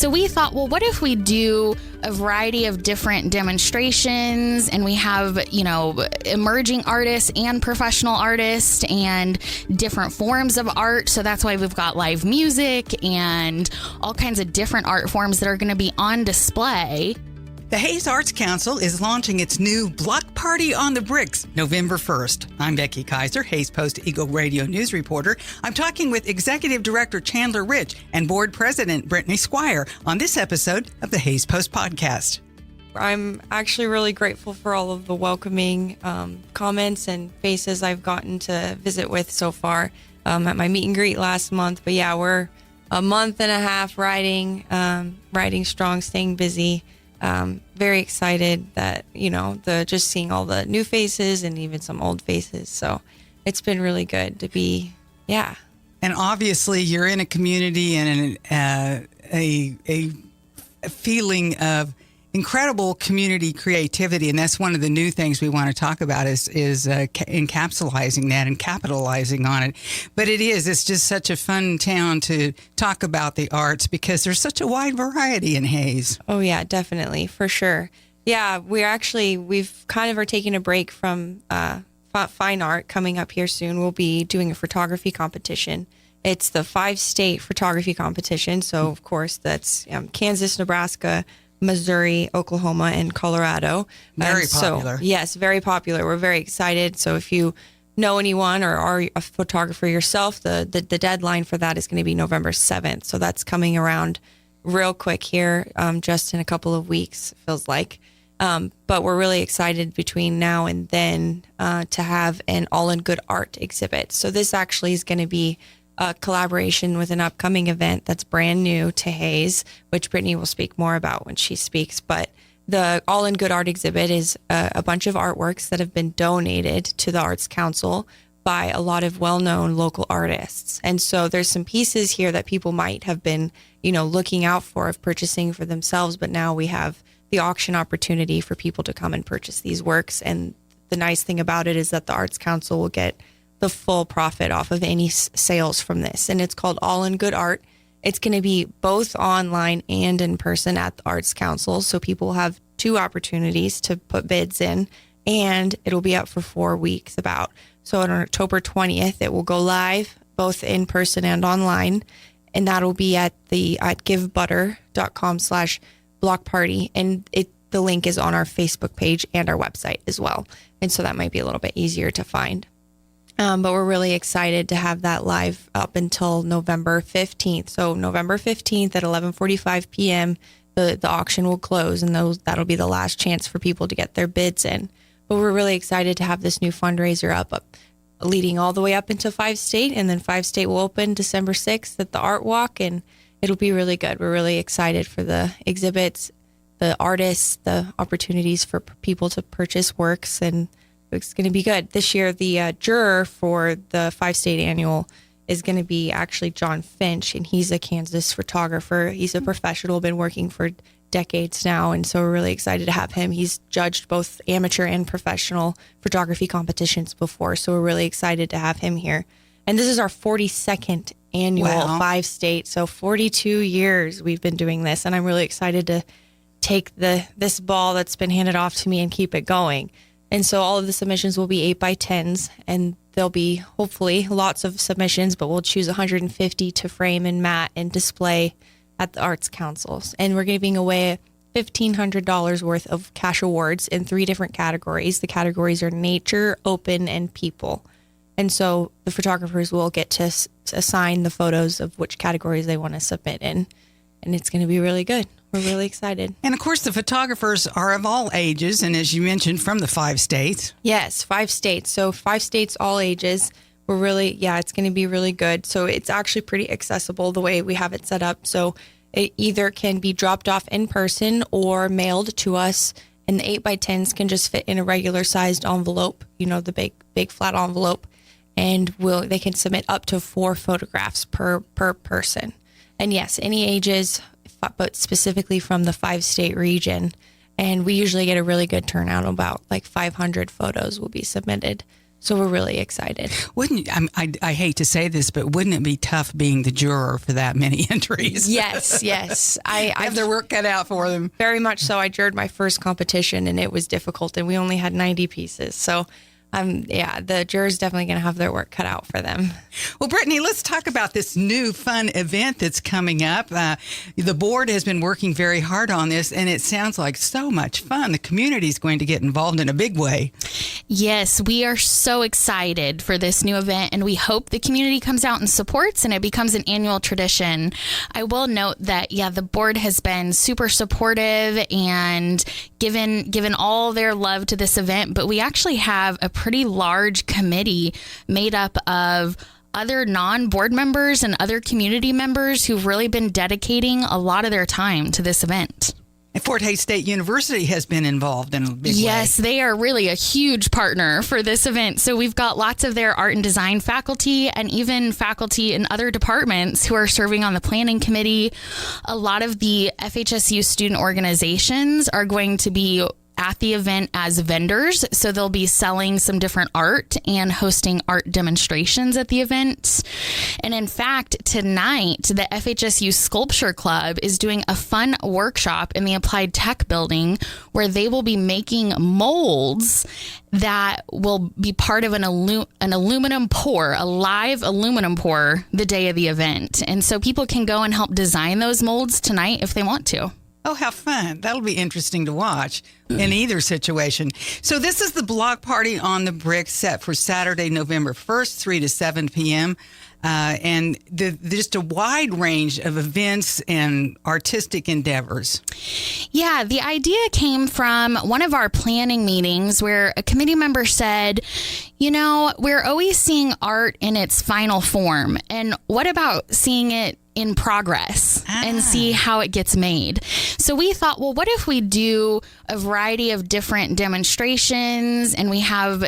So we thought, well, what if we do a variety of different demonstrations, and we have, emerging artists and professional artists and different forms of art. So that's why we've got live music and all kinds of different art forms that are going to be on display. The Hayes Arts Council is launching its new Block Party on the Bricks November 1st. I'm Becky Kiser, Hayes Post Eagle Radio News reporter. I'm talking with Executive Director Chandler Reich and Board President Brittney Squire on this episode of the Hayes Post podcast. I'm actually really grateful for all of the welcoming comments and faces I've gotten to visit with so far at my meet and greet last month. But yeah, we're a month and a half riding strong, staying busy. Very excited that, just seeing all the new faces and even some old faces. So it's been really good to be, yeah. And obviously you're in a community and a feeling of incredible community creativity. And that's one of the new things we want to talk about is encapsulating that and capitalizing on it. But it's just such a fun town to talk about the arts because there's such a wide variety in Hayes. Oh yeah, definitely. For sure. Yeah, we've kind of are taking a break from fine art coming up here soon. We'll be doing a photography competition. It's the 5-state photography competition. So of course that's Kansas, Nebraska, Missouri, Oklahoma, and Colorado. Very popular. So, yes, very popular. We're very excited. So if you know anyone or are a photographer yourself, the deadline for that is going to be November 7th. So that's coming around real quick here, just in a couple of weeks, it feels like. But we're really excited between now and then to have an All in Good Art exhibit. So this actually is going to be a collaboration with an upcoming event that's brand new to Hayes, which Brittney will speak more about when she speaks. But the All in Good Art exhibit is a bunch of artworks that have been donated to the Arts Council by a lot of well-known local artists. And so there's some pieces here that people might have been, looking out for of purchasing for themselves. But now we have the auction opportunity for people to come and purchase these works. And the nice thing about it is that the Arts Council will get the full profit off of any sales from this. And it's called All in Good Art. It's going to be both online and in person at the Arts Council. So people have 2 opportunities to put bids in, and it'll be up for 4 weeks about. So on October 20th, it will go live both in person and online. And that'll be at givebutter.com/blockparty. And the link is on our Facebook page and our website as well. And so that might be a little bit easier to find. But we're really excited to have that live up until November 15th. So November 15th at 11:45 p.m., the auction will close, and that'll be the last chance for people to get their bids in. But we're really excited to have this new fundraiser up leading all the way up into 5-state, and then 5-state will open December 6th at the Art Walk, and it'll be really good. We're really excited for the exhibits, the artists, the opportunities for people to purchase works, and it's going to be good. This year, the juror for the 5-state annual is going to be actually John Finch, and he's a Kansas photographer. He's a professional, been working for decades now, and so we're really excited to have him. He's judged both amateur and professional photography competitions before, so we're really excited to have him here. And this is our 42nd annual 5-state, so 42 years we've been doing this, and I'm really excited to take this ball that's been handed off to me and keep it going. And so all of the submissions will be 8x10s, and there'll be hopefully lots of submissions, but we'll choose 150 to frame and mat and display at the Arts Councils. And we're giving away $1,500 worth of cash awards in 3 different categories. The categories are nature, open, and people. And so the photographers will get to assign the photos of which categories they want to submit in. And it's going to be really good. We're really excited. And of course, the photographers are of all ages. And as you mentioned, from the 5 states. Yes, 5 states. So 5 states, all ages. We're really, it's going to be really good. So it's actually pretty accessible the way we have it set up. So it either can be dropped off in person or mailed to us. And the 8x10s can just fit in a regular sized envelope, the big flat envelope. And they can submit up to 4 photographs per person. And yes, any ages, but specifically from the 5-state region. And we usually get a really good turnout. About like 500 photos will be submitted. So we're really excited. Wouldn't I hate to say this, but wouldn't it be tough being the juror for that many entries? Yes. I Have their work cut out for them. very much so. I judged my first competition and it was difficult, and we only had 90 pieces. So the jurors definitely going to have their work cut out for them. Well, Brittney, let's talk about this new fun event that's coming up. The board has been working very hard on this, and it sounds like so much fun. The community is going to get involved in a big way. Yes, we are so excited for this new event, and we hope the community comes out and supports and it becomes an annual tradition. I will note that, the board has been super supportive and given all their love to this event, but we actually have a pretty large committee made up of other non-board members and other community members who've really been dedicating a lot of their time to this event. And Fort Hays State University has been involved in a big way. Yes, they are really a huge partner for this event. So we've got lots of their art and design faculty and even faculty in other departments who are serving on the planning committee. A lot of the FHSU student organizations are going to be at the event as vendors. So they'll be selling some different art and hosting art demonstrations at the event. And in fact, tonight, the FHSU Sculpture Club is doing a fun workshop in the Applied Tech building where they will be making molds that will be part of an aluminum pour, a live aluminum pour the day of the event. And so people can go and help design those molds tonight if they want to. Oh, how fun. That'll be interesting to watch in either situation. So this is the block party on the brick set for Saturday, November 1st, 3 to 7 p.m. And just a wide range of events and artistic endeavors. Yeah, the idea came from one of our planning meetings where a committee member said, we're always seeing art in its final form. And what about seeing it in progress and see how it gets made? So we thought, well, what if we do a variety of different demonstrations and we have,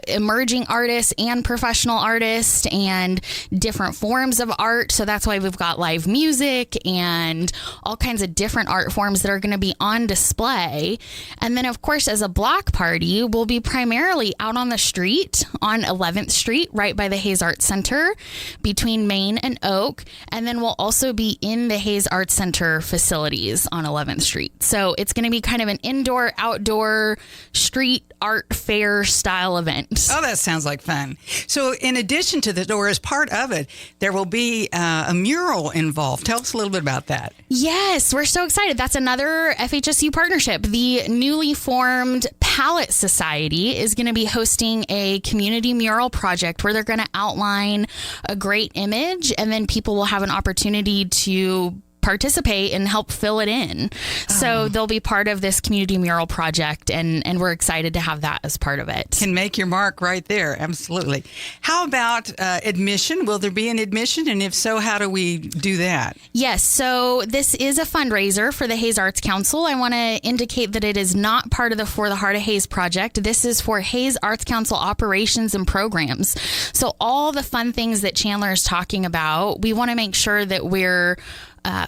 emerging artists and professional artists and different forms of art. So that's why we've got live music and all kinds of different art forms that are going to be on display. And then, of course, as a block party, we'll be primarily out on the street on 11th Street, right by the Hays Arts Center between Main and Oak. And then we'll also be in the Hays Arts Center facilities on 11th Street. So it's going to be kind of an indoor, outdoor, street art fair style event. Oh, that sounds like fun. So in addition to this, or as part of it, there will be a mural involved. Tell us a little bit about that. Yes, we're so excited. That's another FHSU partnership. The newly formed Palette Society is going to be hosting a community mural project where they're going to outline a great image, and then people will have an opportunity to participate and help fill it in. So they'll be part of this community mural project, and we're excited to have that as part of it. Can make your mark right there. Absolutely. How about admission? Will there be an admission? And if so, how do we do that? Yes. So this is a fundraiser for the Hays Arts Council. I want to indicate that it is not part of the For the Heart of Hays project. This is for Hays Arts Council operations and programs. So all the fun things that Chandler is talking about, we want to make sure that we're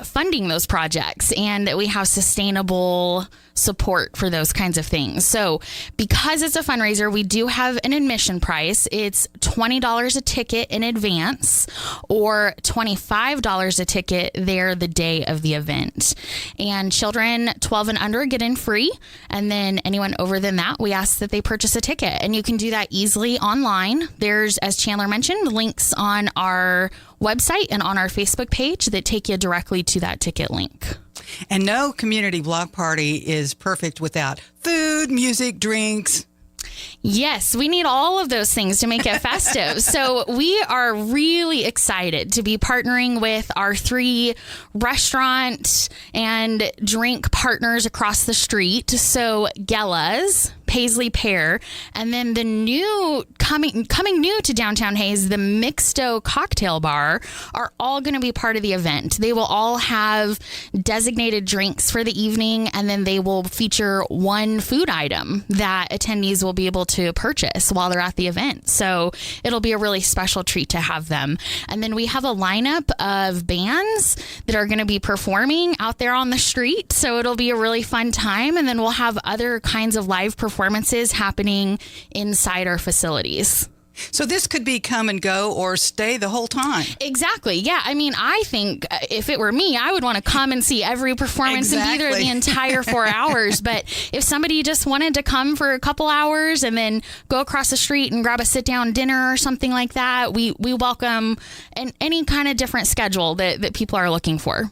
funding those projects and that we have sustainable support for those kinds of things. So because it's a fundraiser, we do have an admission price. It's $20 a ticket in advance or $25 a ticket there the day of the event. And children 12 and under get in free. And then anyone over than that, we ask that they purchase a ticket. And you can do that easily online. There's, as Chandler mentioned, links on our website and on our Facebook page that take you directly to that ticket link. And no community block party is perfect without food, music, drinks. Yes, we need all of those things to make it festive. So we are really excited to be partnering with our 3 restaurant and drink partners across the street. So Gella's, Paisley Pear, and then the new coming new to downtown Hays, the Mixto Cocktail Bar, are all going to be part of the event. They will all have designated drinks for the evening, and then they will feature one food item that attendees will be able to purchase while they're at the event. So it'll be a really special treat to have them. And then we have a lineup of bands that are going to be performing out there on the street. So it'll be a really fun time. And then we'll have other kinds of live performances performances happening inside our facilities. So this could be come and go or stay the whole time. Exactly. Yeah. I mean, I think if it were me, I would want to come and see every performance and be there the entire 4 hours. But if somebody just wanted to come for a couple hours and then go across the street and grab a sit down dinner or something like that, we welcome any kind of different schedule that people are looking for.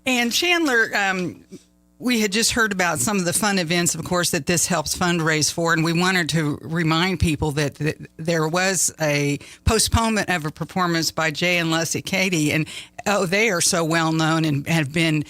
And Chandler, we had just heard about some of the fun events, of course, that this helps fundraise for. And we wanted to remind people that there was a postponement of a performance by Jay and Leslie Katie. And they are so well known and have been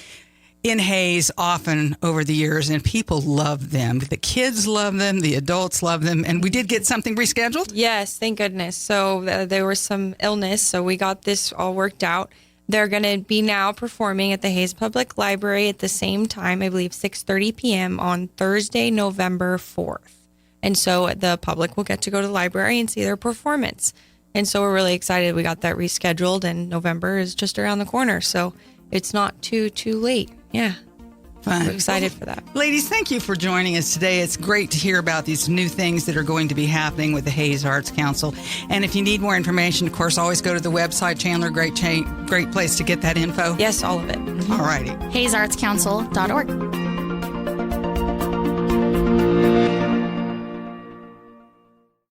in Hayes often over the years. And people love them. The kids love them. The adults love them. And we did get something rescheduled? Yes, thank goodness. So there was some illness. So we got this all worked out. They're going to be now performing at the Hayes Public Library at the same time, I believe 6:30 p.m. on Thursday, November 4th. And so the public will get to go to the library and see their performance. And so we're really excited we got that rescheduled, and November is just around the corner. So it's not too late. Yeah. Fun. We're excited for that. Ladies, thank you for joining us today. It's great to hear about these new things that are going to be happening with the Hayes Arts Council. And if you need more information, of course, always go to the website, Chandler. Great place to get that info. Yes, all of it. All righty. HayesArtsCouncil.org.